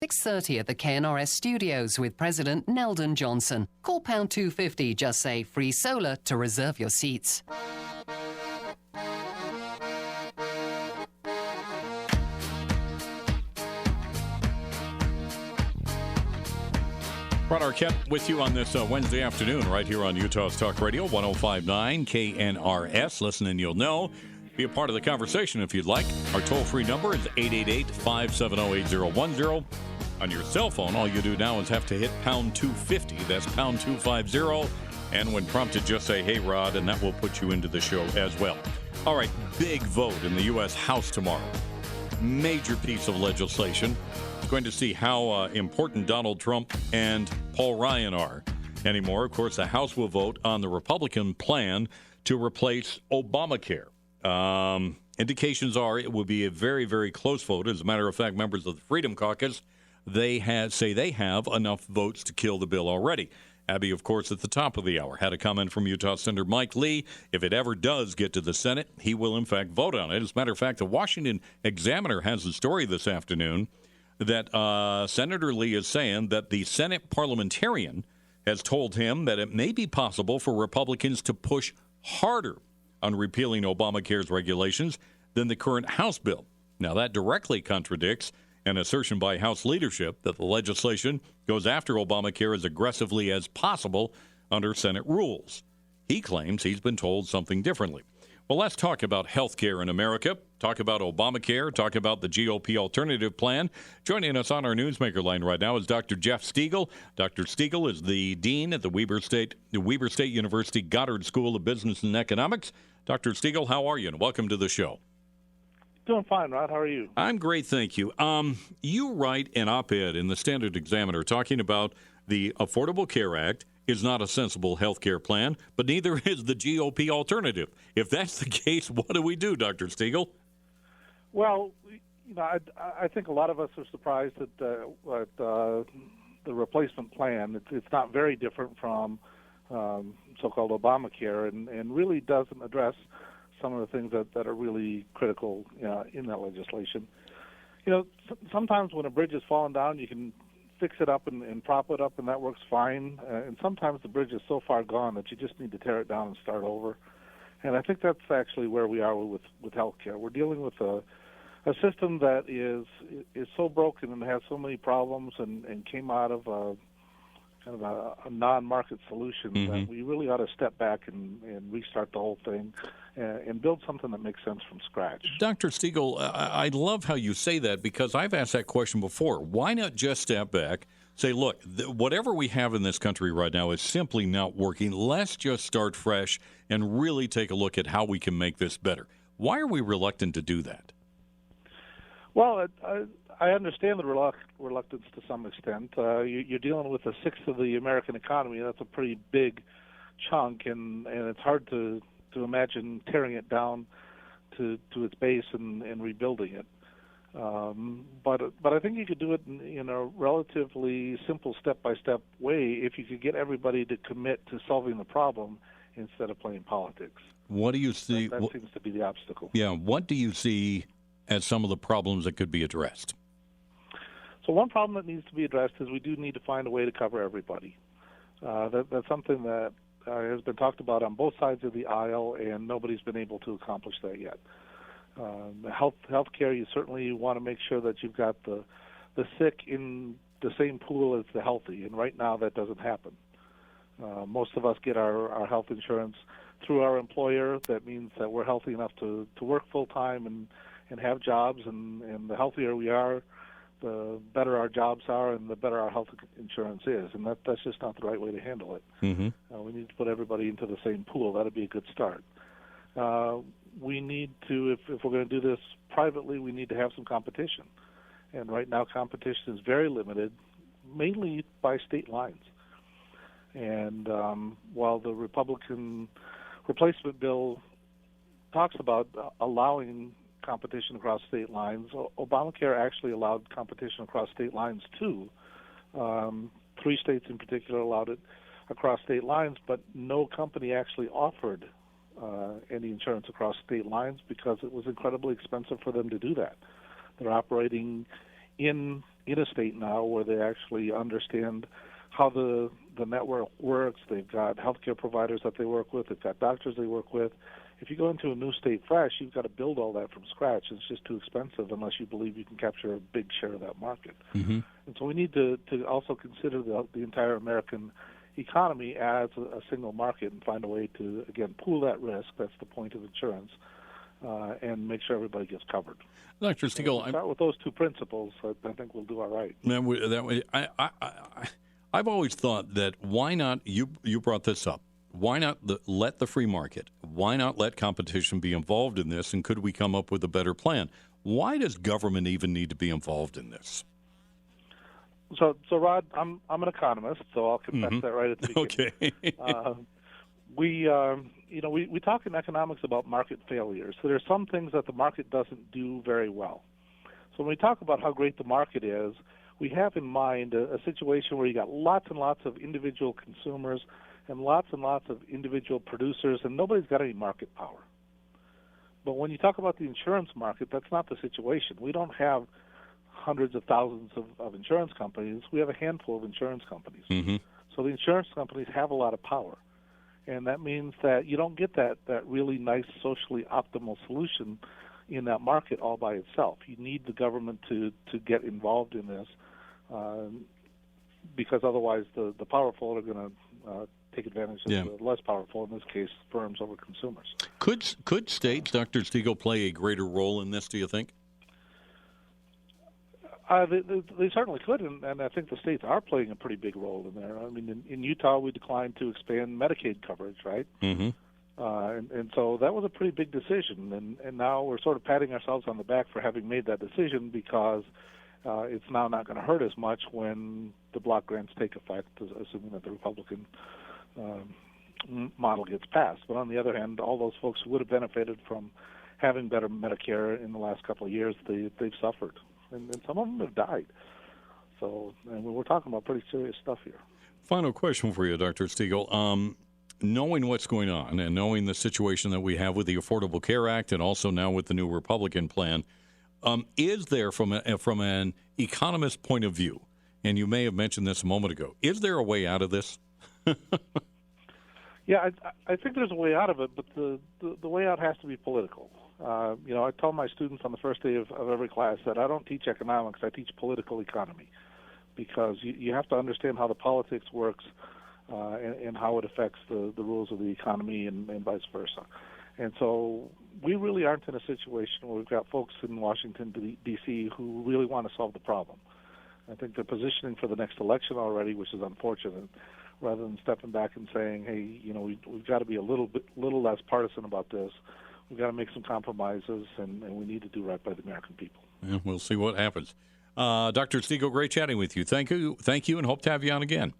6:30 at the KNRS studios with President Neldon Johnson. Call pound 250, just say free solar to reserve your seats. Rod Arquette with you on this Wednesday afternoon right here on Utah's Talk Radio, 105.9 KNRS. Listen and you'll know. Be a part of the conversation if you'd like. Our toll-free number is 888-570-8010. On your cell phone, all you do now is have to hit pound 250. That's pound 250. And when prompted, just say, hey, Rod, and that will put you into the show as well. All right, big vote in the U.S. House tomorrow. Major piece of legislation. Going to see how important Donald Trump and Paul Ryan are anymore. Of course, the House will vote on the Republican plan to replace Obamacare. Indications are it will be a very, very close vote. As a matter of fact, members of the Freedom Caucus, say they have enough votes to kill the bill already. Abby, of course, at the top of the hour, had a comment from Utah Senator Mike Lee. If it ever does get to the Senate, he will, in fact, vote on it. As a matter of fact, the Washington Examiner has a story this afternoon that Senator Lee is saying that the Senate parliamentarian has told him that it may be possible for Republicans to push harder on repealing Obamacare's regulations than the current House bill. Now, that directly contradicts an assertion by House leadership that the legislation goes after Obamacare as aggressively as possible under Senate rules. He claims he's been told something differently. Well, let's talk about health care in America, talk about Obamacare, talk about the GOP alternative plan. Joining us on our Newsmaker line right now is Dr. Jeff Steagall. Dr. Steagall is the dean at the Weber State University Goddard School of Business and Economics. Dr. Steagall, how are you? And welcome to the show. Doing fine, Rod. How are you? I'm great, thank you. You write an op-ed in the Standard Examiner talking about the Affordable Care Act is not a sensible health care plan, but neither is the GOP alternative. If that's the case, what do we do, Dr. Steagall? Well, I think a lot of us are surprised at the replacement plan. It's not very different from so-called Obamacare, and really doesn't address some of the things that are really critical in that legislation. Sometimes when a bridge is falling down, you can fix it up and prop it up, and that works fine. And sometimes the bridge is so far gone that you just need to tear it down and start over. And I think that's actually where we are with healthcare. We're dealing with a system that is so broken and has so many problems and came out of a non-market solution that we really ought to step back and restart the whole thing and build something that makes sense from scratch. Dr. Steagall, I love how you say that because I've asked that question before. Why not just step back, say, look, whatever we have in this country right now is simply not working. Let's just start fresh and really take a look at how we can make this better. Why are we reluctant to do that? Well, I understand the reluctance to some extent. You're dealing with a sixth of the American economy. That's a pretty big chunk, and it's hard to imagine tearing it down to its base and rebuilding it. But I think you could do it in a relatively simple step-by-step way if you could get everybody to commit to solving the problem instead of playing politics. What do you see? That seems to be the obstacle. Yeah, what do you see as some of the problems that could be addressed? So one problem that needs to be addressed is we do need to find a way to cover everybody. That's something that has been talked about on both sides of the aisle, and nobody's been able to accomplish that yet. Health care, you certainly want to make sure that you've got the sick in the same pool as the healthy, and right now that doesn't happen. Most of us get our health insurance through our employer. That means that we're healthy enough to work full-time and have jobs, and the healthier we are, the better our jobs are and the better our health insurance is. And that's just not the right way to handle it. We need to put everybody into the same pool. That would be a good start. We need to, if we're going to do this privately, we need to have some competition. And right now competition is very limited, mainly by state lines. And while the Republican replacement bill talks about allowing competition across state lines, Obamacare actually allowed competition across state lines too. 3 states in particular allowed it across state lines, but no company actually offered any insurance across state lines because it was incredibly expensive for them to do that. They're operating in in a state now where they actually understand how the network works. They've got healthcare providers that they work with. They've got doctors they work with. If you go into a new state fresh, you've got to build all that from scratch. It's just too expensive unless you believe you can capture a big share of that market. Mm-hmm. And so we need to also consider the entire American economy as a single market and find a way to, again, pool that risk. That's the point of insurance, and make sure everybody gets covered. Dr. Steagall, so start with those two principles. I think we'll do all right. I've always thought that why not, you brought this up, why not let the free market, why not let competition be involved in this, and could we come up with a better plan? Why does government even need to be involved in this? So Rod, I'm an economist, so I'll confess that right at the beginning. Okay. We talk in economics about market failures. So there are some things that the market doesn't do very well. So when we talk about how great the market is, we have in mind a situation where you got lots and lots of individual consumers and lots of individual producers, and nobody's got any market power. But when you talk about the insurance market, that's not the situation. We don't have hundreds of thousands of insurance companies. We have a handful of insurance companies. Mm-hmm. So the insurance companies have a lot of power. And that means that you don't get that really nice socially optimal solution in that market all by itself. You need the government to get involved in this because otherwise the powerful are going to take advantage of the less powerful, in this case, firms over consumers. Could states, Dr. Steagall, play a greater role in this, do you think? They certainly could, and I think the states are playing a pretty big role in there. I mean, in Utah, we declined to expand Medicaid coverage, right? Mm-hmm. And so that was a pretty big decision, and now we're sort of patting ourselves on the back for having made that decision because it's now not going to hurt as much when the block grants take effect, assuming that the Republican model gets passed. But on the other hand, all those folks who would have benefited from having better Medicare in the last couple of years, they've suffered. And some of them have died. So, and we're talking about pretty serious stuff here. Final question for you, Dr. Steagall. Knowing what's going on and knowing the situation that we have with the Affordable Care Act and also now with the new Republican plan, is there, from an economist point of view, and you may have mentioned this a moment ago, is there a way out of this? Yeah, I think there's a way out of it, but the way out has to be political. I tell my students on the first day of every class that I don't teach economics, I teach political economy, because you have to understand how the politics works and how it affects the rules of the economy and vice versa. And so we really aren't in a situation where we've got folks in Washington, D.C. who really want to solve the problem. I think they're positioning for the next election already, which is unfortunate, rather than stepping back and saying, hey, we've got to be a little less partisan about this. We've got to make some compromises, and we need to do right by the American people. Yeah, we'll see what happens. Dr. Steagall, great chatting with you. Thank you, and hope to have you on again.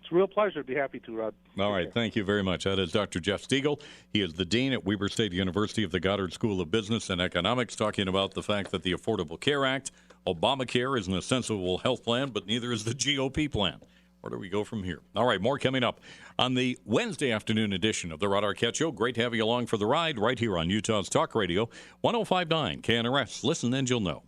It's a real pleasure. I'd be happy to, Rod. All right, thank you very much. That is Dr. Jeff Steagall. He is the dean at Weber State University of the Goddard School of Business and Economics, talking about the fact that the Affordable Care Act, Obamacare is an essential health plan, but neither is the GOP plan. Where do we go from here? All right, more coming up on the Wednesday afternoon edition of the Rod Arquette Show. Great to have you along for the ride right here on Utah's Talk Radio, 105.9 KNRS. Listen and you'll know.